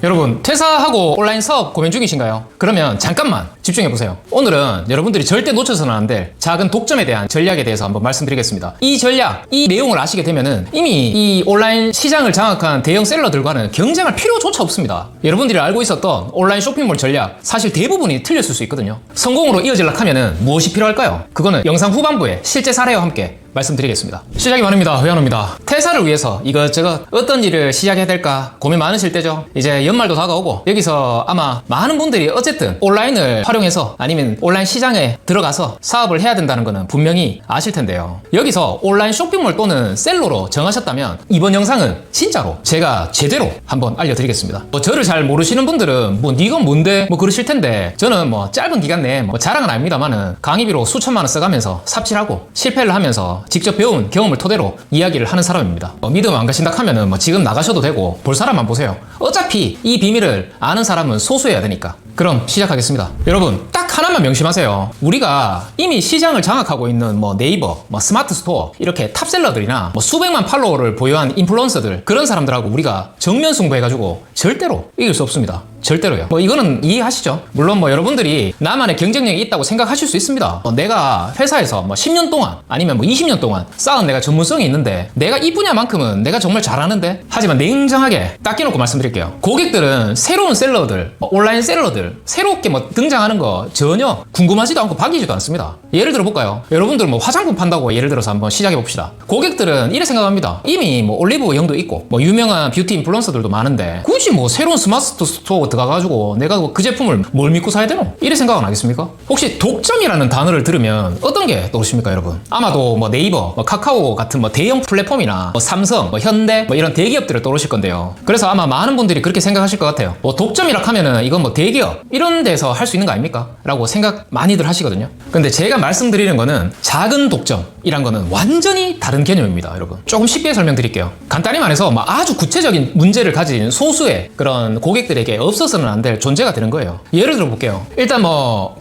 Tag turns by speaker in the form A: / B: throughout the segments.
A: 여러분 퇴사하고 온라인 사업 고민 중이신가요? 그러면 잠깐만 집중해보세요. 오늘은 여러분들이 절대 놓쳐서는 안 될 작은 독점에 대한 전략에 대해서 한번 말씀드리겠습니다. 이 전략, 이 내용을 아시게 되면은 이미 이 온라인 시장을 장악한 대형 셀러들과는 경쟁할 필요조차 없습니다. 여러분들이 알고 있었던 온라인 쇼핑몰 전략 사실 대부분이 틀렸을 수 있거든요. 성공으로 이어지려고 하면은 무엇이 필요할까요? 그거는 영상 후반부에 실제 사례와 함께 말씀드리겠습니다. 시작이 많습니다. 회원호입니다. 퇴사를 위해서 이것저것 어떤 일을 시작해야 될까 고민 많으실 때죠. 이제 연말도 다가오고 여기서 아마 많은 분들이 어쨌든 온라인을 활용해서 아니면 온라인 시장에 들어가서 사업을 해야 된다는 거는 분명히 아실 텐데요. 여기서 온라인 쇼핑몰 또는 셀러로 정하셨다면 이번 영상은 진짜로 제가 제대로 한번 알려드리겠습니다. 저를 잘 모르시는 분들은 네가 뭔데 그러실 텐데 저는 짧은 기간 내에 자랑은 아닙니다만은 강의비로 수천만 원 써가면서 삽질하고 실패를 하면서 직접 배운 경험을 토대로 이야기를 하는 사람입니다. 믿음 안 가신다 하면은 지금 나가셔도 되고 볼 사람만 보세요. 어차피 이 비밀을 아는 사람은 소수여야 되니까. 그럼 시작하겠습니다. 여러분 딱 하나만 명심하세요. 우리가 이미 시장을 장악하고 있는 네이버, 스마트 스토어 이렇게 탑셀러들이나 수백만 팔로워를 보유한 인플루언서들 그런 사람들하고 우리가 정면 승부해가지고 절대로 이길 수 없습니다. 절대로요. 이거는 이해하시죠? 물론 여러분들이 나만의 경쟁력이 있다고 생각하실 수 있습니다. 내가 회사에서 10년 동안 아니면 20년 동안 쌓은 내가 전문성이 있는데 내가 이 분야만큼은 내가 정말 잘하는데 하지만 냉정하게 딱 끼놓고 말씀드릴게요. 고객들은 새로운 셀러들, 온라인 셀러들 새롭게 등장하는 거 전혀 궁금하지도 않고 바뀌지도 않습니다. 예를 들어 볼까요? 여러분들 화장품 판다고 예를 들어서 한번 시작해 봅시다. 고객들은 이래 생각합니다. 이미 올리브 영도 있고 유명한 뷰티 인플루언서들도 많은데 굳이 새로운 스마트 스토어 들어가가지고 내가 그 제품을 뭘 믿고 사야 되노? 이래 생각은 하겠습니까? 혹시 독점이라는 단어를 들으면 어떤 게 떠오르십니까 여러분? 아마도 네이버, 카카오 같은 대형 플랫폼이나 삼성, 현대 이런 대기업들을 떠오르실 건데요. 그래서 아마 많은 분들이 그렇게 생각하실 것 같아요. 독점이라 하면은 이건 대기업 이런 데서 할 수 있는 거 아닙니까? 라고 생각 많이들 하시거든요. 근데 제가 말씀드리는 거는 작은 독점이란 거는 완전히 다른 개념입니다. 여러분 조금 쉽게 설명드릴게요. 간단히 말해서 아주 구체적인 문제를 가진 소수의 그런 고객들에게 없어서는 안 될 존재가 되는 거예요. 예를 들어 볼게요. 일단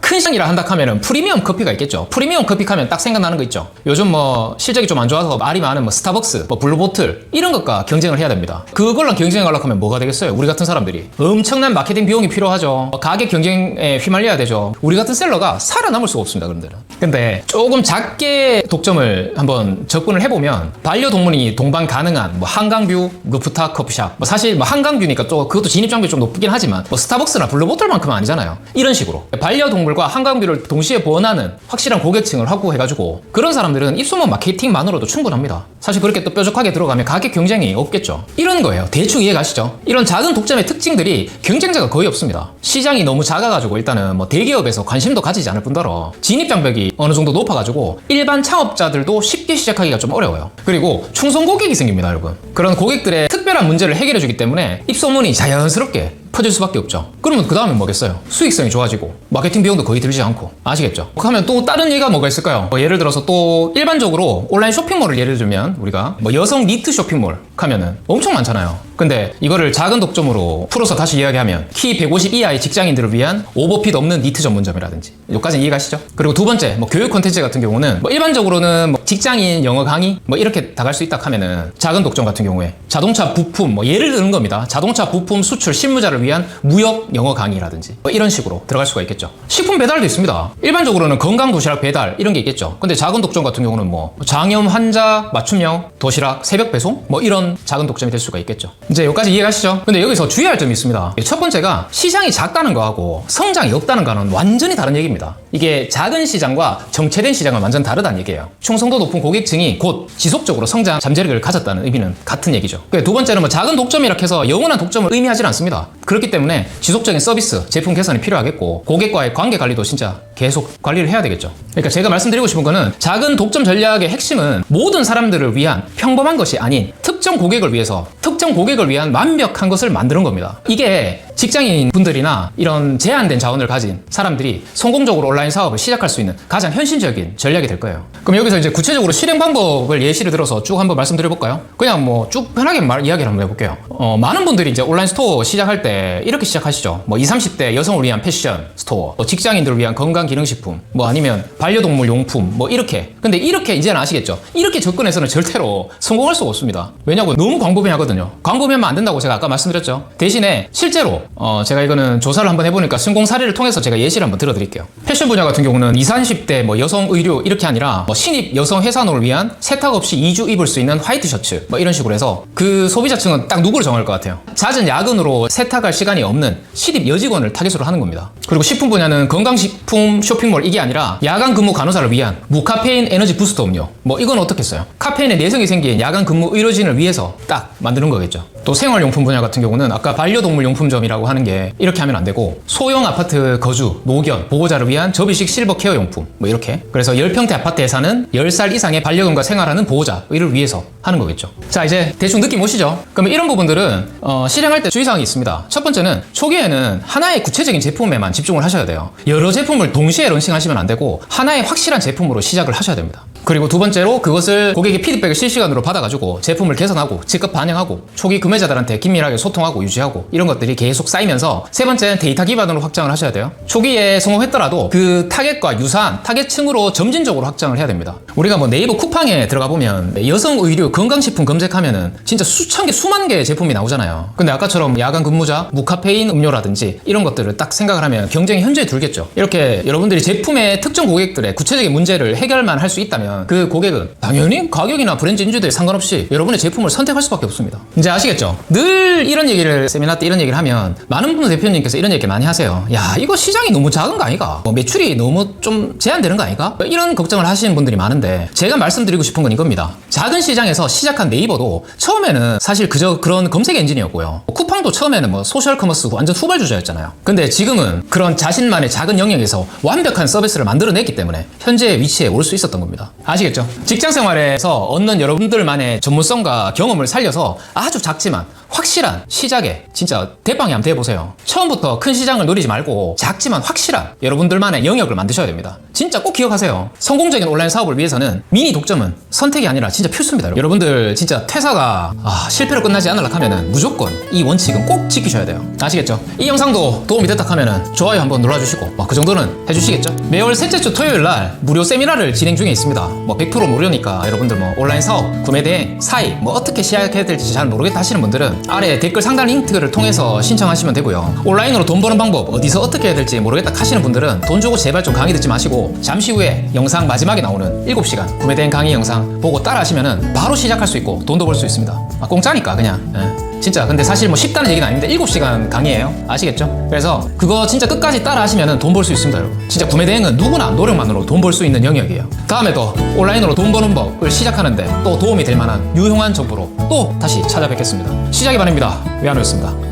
A: 큰 시장이라 한다 하면은 프리미엄 커피가 있겠죠. 프리미엄 커피 하면 딱 생각나는 거 있죠. 요즘 실적이 좀 안 좋아서 말이 많은 스타벅스, 블루보틀 이런 것과 경쟁을 해야 됩니다. 그걸랑 경쟁하려고 하면 뭐가 되겠어요? 우리 같은 사람들이 엄청난 마케팅 비용이 필요하죠. 가격 경쟁에 휘말려야 되죠. 우리 같은 셀러가 살아남을 수가 없습니다. 그런 데는. 근데 조금 작게 독점을 한번 접근을 해보면 반려동물이 동반 가능한 한강뷰 루프탑 커피숍 사실 한강뷰니까 또 그것도 진입장벽이 좀 높긴 하지만 스타벅스나 블루보틀만큼은 아니잖아요. 이런 식으로 반려동물과 한강뷰를 동시에 보완하는 확실한 고객층을 확보해가지고 그런 사람들은 입소문 마케팅만으로도 충분합니다. 사실 그렇게 또 뾰족하게 들어가면 가격 경쟁이 없겠죠. 이런 거예요. 대충 이해 가시죠? 이런 작은 독점의 특징들이 경쟁자가 거의 없습니다. 시장이 너무 작아가지고 일단은 대기업에서 관심도 가지지 않을 뿐더러 진입장벽이 어느 정도 높아가지고 일반 창업자들도 쉽게 시작하기가 좀 어려워요. 그리고 충성 고객이 생깁니다. 여러분 그런 고객들의 특별한 문제를 해결해주기 때문에 입소문이 자연스럽게 퍼질 수밖에 없죠. 그러면 그 다음에 뭐겠어요? 수익성이 좋아지고 마케팅 비용도 거의 들지 않고 아시겠죠? 그러면 또 다른 예가 뭐가 있을까요? 예를 들어서 또 일반적으로 온라인 쇼핑몰을 예를 들면 우리가 여성 니트 쇼핑몰 하면은 엄청 많잖아요. 근데 이거를 작은 독점으로 풀어서 다시 이야기하면 키 150 이하의 직장인들을 위한 오버핏 없는 니트 전문점이라든지 여기까지는 이해가시죠? 그리고 두 번째 교육 콘텐츠 같은 경우는 일반적으로는 직장인 영어 강의 이렇게 다 갈 수 있다 하면은 작은 독점 같은 경우에 자동차 부품 예를 드는 겁니다. 자동차 부품 수출 실무자를 위한 무역 영어 강의라든지 이런 식으로 들어갈 수가 있겠죠. 식품 배달도 있습니다. 일반적으로는 건강 도시락 배달 이런 게 있겠죠. 근데 작은 독점 같은 경우는 장염 환자 맞춤형 도시락 새벽 배송 이런 작은 독점이 될 수가 있겠죠. 이제 여기까지 이해가시죠? 근데 여기서 주의할 점이 있습니다. 첫 번째가 시장이 작다는 거하고 성장이 없다는 거는 완전히 다른 얘기입니다. 이게 작은 시장과 정체된 시장은 완전 다르다는 얘기예요. 충성도 높은 고객층이 곧 지속적으로 성장 잠재력을 가졌다는 의미는 같은 얘기죠. 두 번째는 작은 독점이라 해서 영원한 독점을 의미하지는 않습니다. 그렇기 때문에 지속적인 서비스, 제품 개선이 필요하겠고 고객과의 관계 관리도 진짜 계속 관리를 해야 되겠죠. 그러니까 제가 말씀드리고 싶은 거는 작은 독점 전략의 핵심은 모든 사람들을 위한 평범한 것이 아닌 특정 고객을 위해서 특정 고객을 위한 완벽한 것을 만드는 겁니다. 이게 직장인 분들이나 이런 제한된 자원을 가진 사람들이 성공적으로 온라인 사업을 시작할 수 있는 가장 현실적인 전략이 될 거예요. 그럼 여기서 이제 구체적으로 실행 방법을 예시를 들어서 쭉 한번 말씀드려 볼까요? 그냥 쭉 편하게 이야기를 한번 해볼게요. 많은 분들이 이제 온라인 스토어 시작할 때 때 이렇게 시작하시죠. 뭐 20, 30대 여성을 위한 패션 스토어, 뭐 직장인들을 위한 건강기능식품, 뭐 아니면 반려동물 용품, 뭐 이렇게. 근데 이렇게 이제는 아시겠죠? 이렇게 접근해서는 절대로 성공할 수가 없습니다. 왜냐고 너무 광범위하거든요. 광범위하면 안 된다고 제가 아까 말씀드렸죠. 대신에 실제로 제가 이거는 조사를 한번 해보니까 성공 사례를 통해서 제가 예시를 한번 들어드릴게요. 패션 분야 같은 경우는 20, 30대 뭐 여성 의류 이렇게 아니라 뭐 신입 여성 회사노를 위한 세탁 없이 2주 입을 수 있는 화이트 셔츠 뭐 이런 식으로 해서 그 소비자층은 딱 누구를 정할 것 같아요? 잦은 야근으로 세탁할 시간이 없는 신입 여직원을 타깃으로 하는 겁니다. 그리고 식품 분야는 건강식품 쇼핑몰 이게 아니라 야간 근무 간호사를 위한 무카페인 에너지 부스터 음료 뭐 이건 어떻겠어요? 카페인에 내성이 생긴 야간 근무 의료진을 위해서 딱 만드는 거겠죠. 또 생활용품 분야 같은 경우는 아까 반려동물 용품점이라고 하는 게 이렇게 하면 안 되고 소형 아파트 거주, 노견, 보호자를 위한 접이식 실버 케어 용품 뭐 이렇게. 그래서 10평대 아파트에 사는 10살 이상의 반려견과 생활하는 보호자를 위해서 하는 거겠죠. 자, 이제 대충 느낌 오시죠? 그러면 이런 부분들은 실행할 때 주의사항이 있습니다. 첫 번째는 초기에는 하나의 구체적인 제품에만 집중을 하셔야 돼요. 여러 제품을 동시에 런칭하시면 안 되고 하나의 확실한 제품으로 시작을 하셔야 됩니다. 그리고 두 번째로 그것을 고객의 피드백을 실시간으로 받아가지고 제품을 개선하고 즉각 반영하고 초기 구매자들한테 긴밀하게 소통하고 유지하고 이런 것들이 계속 쌓이면서 세 번째는 데이터 기반으로 확장을 하셔야 돼요. 초기에 성공했더라도 그 타겟과 유사한 타겟층으로 점진적으로 확장을 해야 됩니다. 우리가 뭐 네이버 쿠팡에 들어가 보면 여성 의류 건강식품 검색하면은 진짜 수천 개 수만 개의 제품이 나오잖아요. 근데 아까처럼 야간 근무자 무카페인 음료라든지 이런 것들을 딱 생각을 하면 경쟁이 현저히 들겠죠. 이렇게 여러분들이 제품의 특정 고객들의 구체적인 문제를 해결만 할 수 있다면 그 고객은 당연히 가격이나 브랜드 인지도에 상관없이 여러분의 제품을 선택할 수밖에 없습니다. 이제 아시겠죠? 늘 이런 얘기를 세미나 때 이런 얘기를 하면 많은 분 대표님께서 이런 얘기 많이 하세요. 야, 이거 시장이 너무 작은 거 아이가? 뭐 매출이 너무 좀 제한되는 거 아이가? 이런 걱정을 하시는 분들이 많은데 제가 말씀드리고 싶은 건 이겁니다. 작은 시장에서 시작한 네이버도 처음에는 사실 그저 그런 검색 엔진이었고요. 쿠팡도 처음에는 뭐 소셜 커머스 완전 후발주자였잖아요. 근데 지금은 그런 자신만의 작은 영역에서 완벽한 서비스를 만들어냈기 때문에 현재의 위치에 올 수 있었던 겁니다. 아시겠죠? 직장 생활에서 얻는 여러분들만의 전문성과 경험을 살려서 아주 작지만 확실한 시작에 진짜 대빵이 한번 돼보세요. 처음부터 큰 시장을 노리지 말고 작지만 확실한 여러분들만의 영역을 만드셔야 됩니다. 진짜 꼭 기억하세요. 성공적인 온라인 사업을 위해서는 미니 독점은 선택이 아니라 진짜 필수입니다. 여러분들 진짜 퇴사가 실패로 끝나지 않으려고 하면은 무조건 이 원칙은 꼭 지키셔야 돼요. 아시겠죠? 이 영상도 도움이 됐다 하면은 좋아요 한번 눌러주시고 그 정도는 해주시겠죠? 매월 셋째 주 토요일 날 무료 세미나를 진행 중에 있습니다. 뭐 100% 무료니까 여러분들 뭐 온라인 사업, 구매 대행, 사입 뭐 어떻게 시작해야 될지 잘 모르겠다 하시는 분들은 아래 댓글 상단 링크를 통해서 신청하시면 되고요. 온라인으로 돈 버는 방법 어디서 어떻게 해야 될지 모르겠다 하시는 분들은 돈 주고 제발 좀 강의 듣지 마시고 잠시 후에 영상 마지막에 나오는 7시간 구매 대행 강의 영상 보고 따라 하시면은 바로 시작할 수 있고 돈도 벌 수 있습니다. 공짜니까 그냥 진짜. 근데 사실 뭐 쉽다는 얘기는 아닌데 7시간 강의예요. 아시겠죠? 그래서 그거 진짜 끝까지 따라 하시면은 돈 벌 수 있습니다, 여러분. 진짜 구매 대행은 누구나 노력만으로 돈 벌 수 있는 영역이에요. 다음에도 온라인으로 돈 버는 법을 시작하는데 또 도움이 될 만한 유용한 정보로 또 다시 찾아뵙겠습니다. 시작이 바랍니다. 외환우였습니다.